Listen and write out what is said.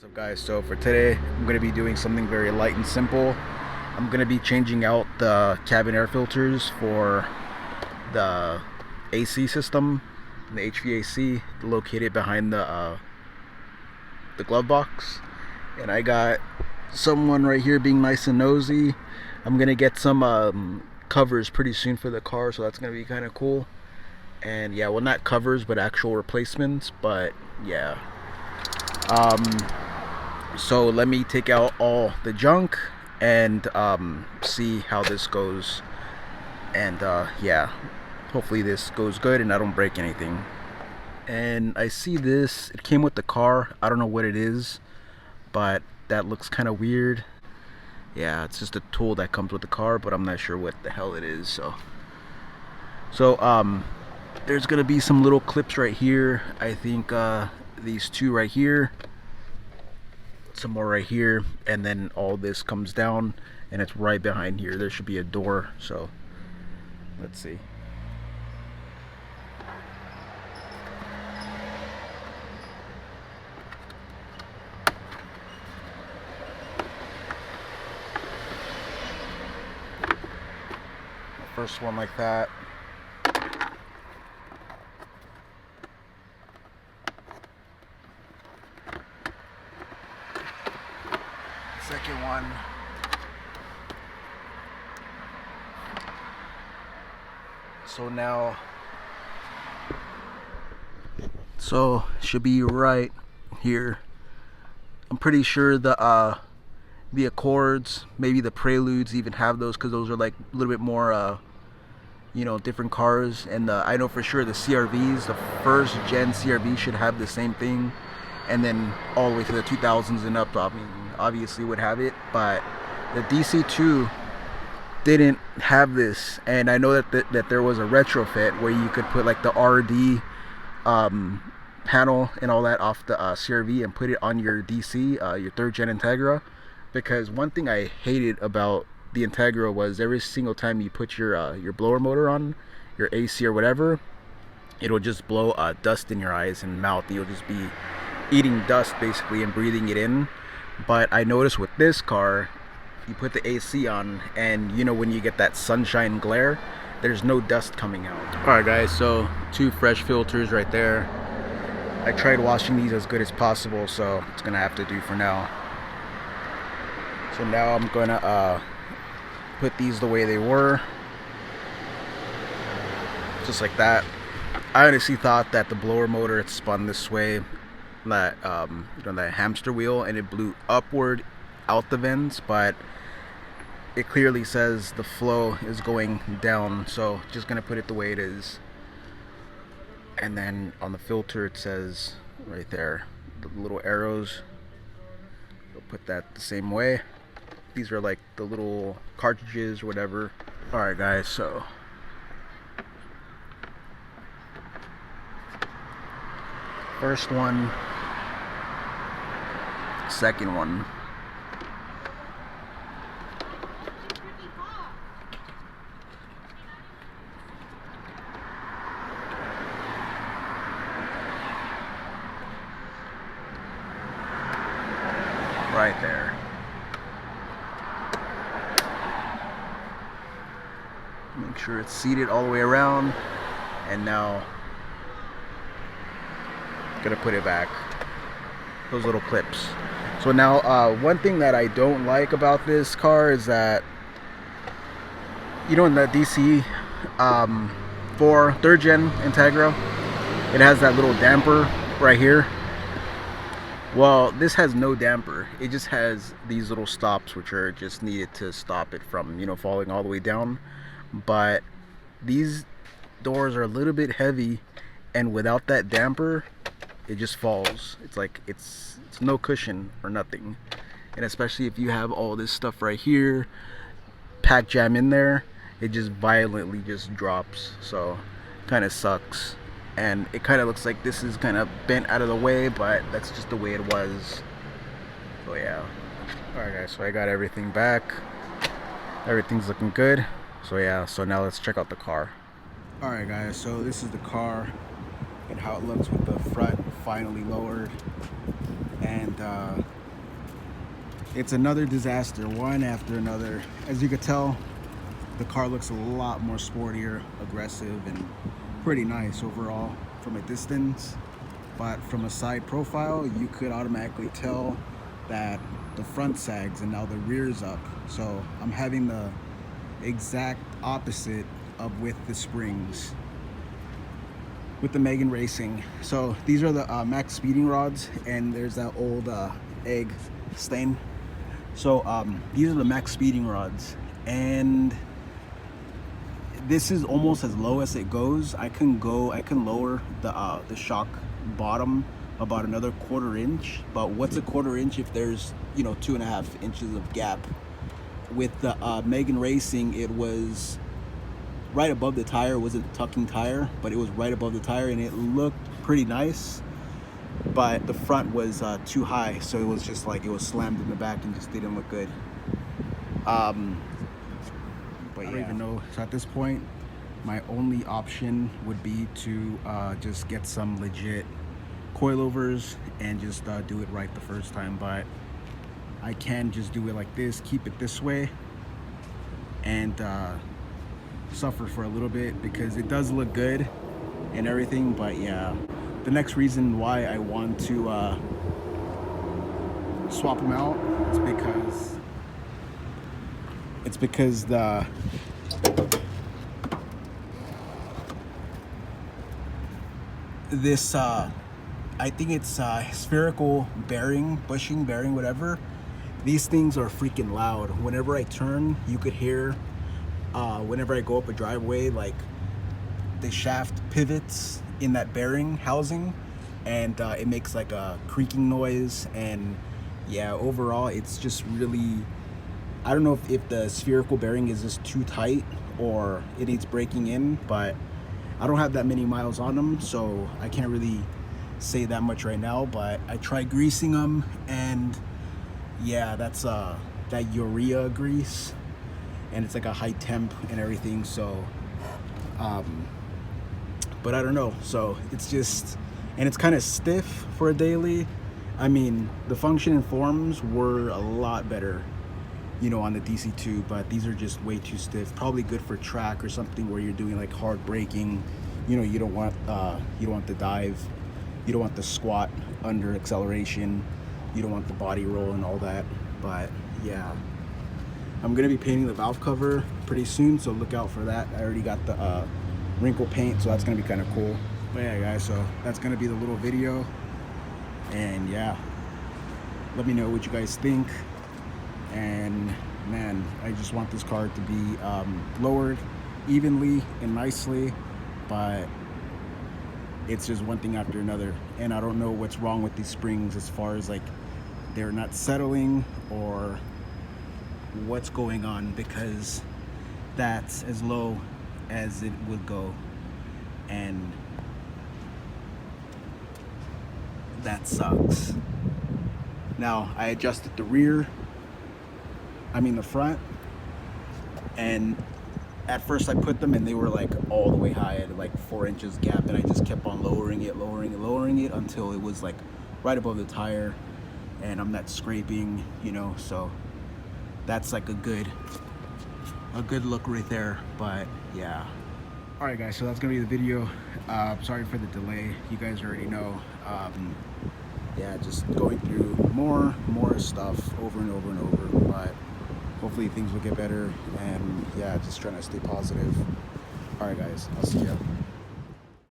What's up guys, so for today I'm going to be doing something very light and simple. I'm going to be changing out the cabin air filters for the AC system, the HVAC located behind the glove box. And I got someone right here being nice and nosy. I'm going to get some covers pretty soon for the car, so that's going to be kind of cool. And yeah, well, not covers but actual replacements, but yeah. So let me take out all the junk and see how this goes. And yeah, hopefully this goes good and I don't break anything. And I see this, it came with the car. I don't know what it is, but that looks kind of weird. Yeah, it's just a tool that comes with the car, but I'm not sure what the hell it is. So there's gonna be some little clips right here. I think these two right here, some more right here, and then all this comes down and it's right behind here. There should be a door, so let's see. First one like that. Second one. So now, should be right here. I'm pretty sure the Accords, maybe the Preludes even have those, because those are like a little bit more you know, different cars. And I know for sure the CRVs, the first gen CRV should have the same thing, and then all the way to the 2000s and up, I mean, obviously would have it. But the DC2 didn't have this, and I know that there was a retrofit where you could put like the RD panel and all that off the CRV and put it on your DC, your third gen Integra. Because one thing I hated about the Integra was every single time you put your blower motor on, your AC or whatever, it'll just blow dust in your eyes and mouth. You'll just be eating dust basically and breathing it in. But I noticed with this car, you put the AC on, and you know, when you get that sunshine glare, there's no dust coming out. Alright guys, so two fresh filters right there. I tried washing these as good as possible, so it's gonna have to do for now. So now I'm gonna put these the way they were, just like that. I honestly thought that the blower motor had spun this way, that you know, that hamster wheel, and it blew upward out the vents, but it clearly says the flow is going down, so just gonna put it the way it is. And then on the filter it says right there, the little arrows, we'll put that the same way. These are like the little cartridges or whatever. Alright guys, so first one, second one. Right there. Make sure it's seated all the way around, and now gonna put it back. Those little clips. So now one thing that I don't like about this car is that, you know, in the DC for third gen Integra, it has that little damper right here. Well, this has no damper. It just has these little stops, which are just needed to stop it from, you know, falling all the way down. But these doors are a little bit heavy, and without that damper, it just falls. It's like it's no cushion or nothing. And especially if you have all this stuff right here, pack jam in there, it just violently just drops. So kind of sucks. And it kind of looks like this is kind of bent out of the way, but that's just the way it was. So yeah. Alright guys, so I got everything back. Everything's looking good. So yeah, so now let's check out the car. Alright guys, so this is the car and how it looks with the front finally lowered. and it's another disaster, one after another. As you could tell, the car looks a lot more sportier, aggressive, and pretty nice overall from a distance. But from a side profile, you could automatically tell that the front sags and now the rear's up. So I'm having the exact opposite of with the springs with the Megan Racing. So these are the max speeding rods, and there's that old egg stain. So these are the max speeding rods, and this is almost as low as it goes. I can lower the shock bottom about another 1/4 inch. But what's a 1/4 inch if there's, you know, 2.5 inches of gap? With the Megan Racing, it was right above the tire. It wasn't a tucking tire, but it was right above the tire, and it looked pretty nice. But the front was too high, so it was just like it was slammed in the back and just didn't look good. But yeah. I don't even know. So at this point, my only option would be to just get some legit coilovers and just do it right the first time. But I can just do it like this, keep it this way, and suffer for a little bit because it does look good and everything. But yeah, the next reason why I want to swap them out is because this I think it's spherical bearing, bushing bearing, whatever. These things are freaking loud. Whenever I turn, you could hear whenever I go up a driveway, like the shaft pivots in that bearing housing, and it makes like a creaking noise. And yeah, overall it's just really, I don't know if the spherical bearing is just too tight or it needs breaking in, but I don't have that many miles on them, so I can't really say that much right now. But I tried greasing them, and yeah, that's that urea grease, and it's like a high temp and everything. So but I don't know, so it's just, and it's kind of stiff for a daily. I mean, the function and forms were a lot better, you know, on the DC2, but these are just way too stiff. Probably good for track or something where you're doing like hard braking. You know, you don't want the dive, you don't want the squat under acceleration, you don't want the body roll and all that. But yeah, I'm gonna be painting the valve cover pretty soon, so look out for that. I already got the wrinkle paint, so that's gonna be kind of cool. But yeah guys, so that's gonna be the little video, and yeah, let me know what you guys think. And man, I just want this car to be lowered evenly and nicely, but it's just one thing after another, and I don't know what's wrong with these springs as far as like they're not settling or what's going on, because that's as low as it would go, and that sucks. Now I adjusted the front, and at first I put them and they were like all the way high at like 4 inches gap, and I just kept on lowering it until it was like right above the tire, and I'm not scraping, you know, so that's like a good look right there. But yeah, all right guys, so that's gonna be the video. Sorry for the delay, you guys already know. Yeah, just going through more stuff over and over and over, but hopefully things will get better, and yeah, just trying to stay positive. All right guys, I'll see you.